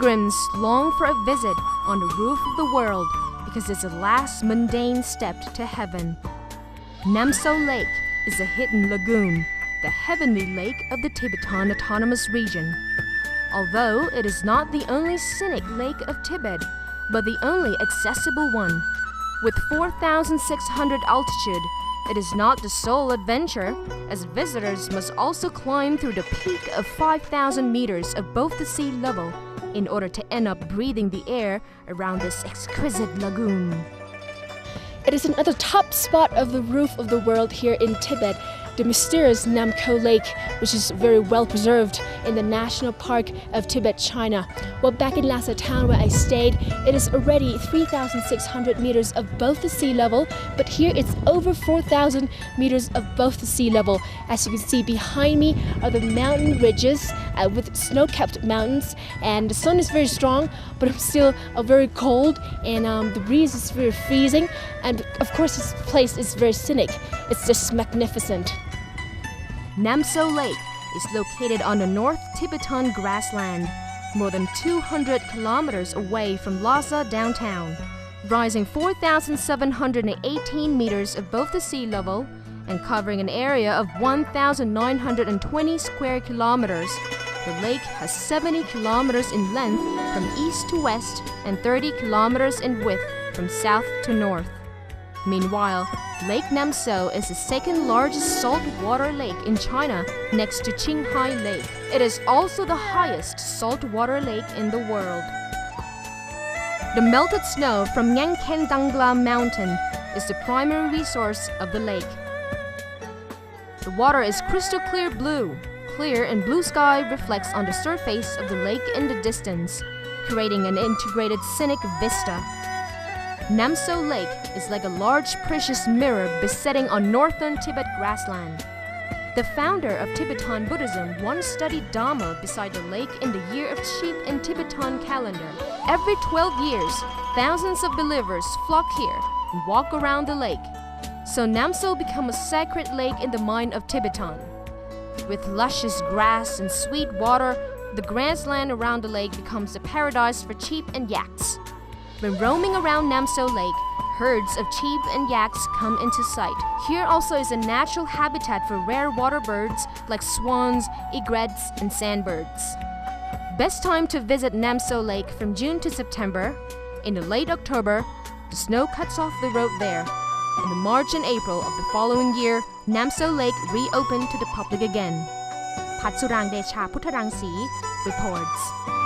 Pilgrims long for a visit on the roof of the world because it's the last mundane step to heaven. Namptso Lake is a hidden lagoon, the heavenly lake of the Tibetan Autonomous Region. Although it is not the only scenic lake of Tibet, but the only accessible one. With 4,600 altitude, it is not the sole adventure, as visitors must also climb through the peak of 5,000 meters above the sea level in order to end up breathing the air around this exquisite lagoon. It is another top spot of the roof of the world here in Tibet, the mysterious Namptso Lake, which is very well preserved in the National Park of Tibet, China. Well, back in Lhasa town where I stayed, it is already 3,600 meters above the sea level, but here it's over 4,000 meters above the sea level. As you can see behind me are the mountain ridges with snow-capped mountains, and the sun is very strong, but it's still very cold, and the breeze is very freezing, and of course this place is very scenic. It's just magnificent. Namptso Lake is located on the North Tibetan grassland, more than 200 kilometers away from Lhasa downtown, rising 4,718 meters above the sea level and covering an area of 1,920 square kilometers. The lake has 70 kilometers in length from east to west and 30 kilometers in width from south to north. Meanwhile, Lake Namptso is the second largest saltwater lake in China next to Qinghai Lake. It is also the highest saltwater lake in the world. The melted snow from Dangla Mountain is the primary resource of the lake. The water is crystal clear blue. Clear and blue sky reflects on the surface of the lake in the distance, creating an integrated scenic vista. Namptso Lake is like a large precious mirror besetting on northern Tibet grassland. The founder of Tibetan Buddhism once studied Dharma beside the lake in the year of sheep in Tibetan calendar. Every 12 years, thousands of believers flock here and walk around the lake. So Namptso becomes a sacred lake in the mind of Tibetan. With luscious grass and sweet water, the grassland around the lake becomes a paradise for sheep and yaks. When roaming around Namptso Lake, herds of sheep and yaks come into sight. Here also is a natural habitat for rare water birds like swans, egrets, and sandbirds. Best time to visit Namptso Lake from June to September. In the late October, the snow cuts off the road there. In the March and April of the following year, Namptso Lake reopened to the public again. Patsurang Decha Puttarangsi reports.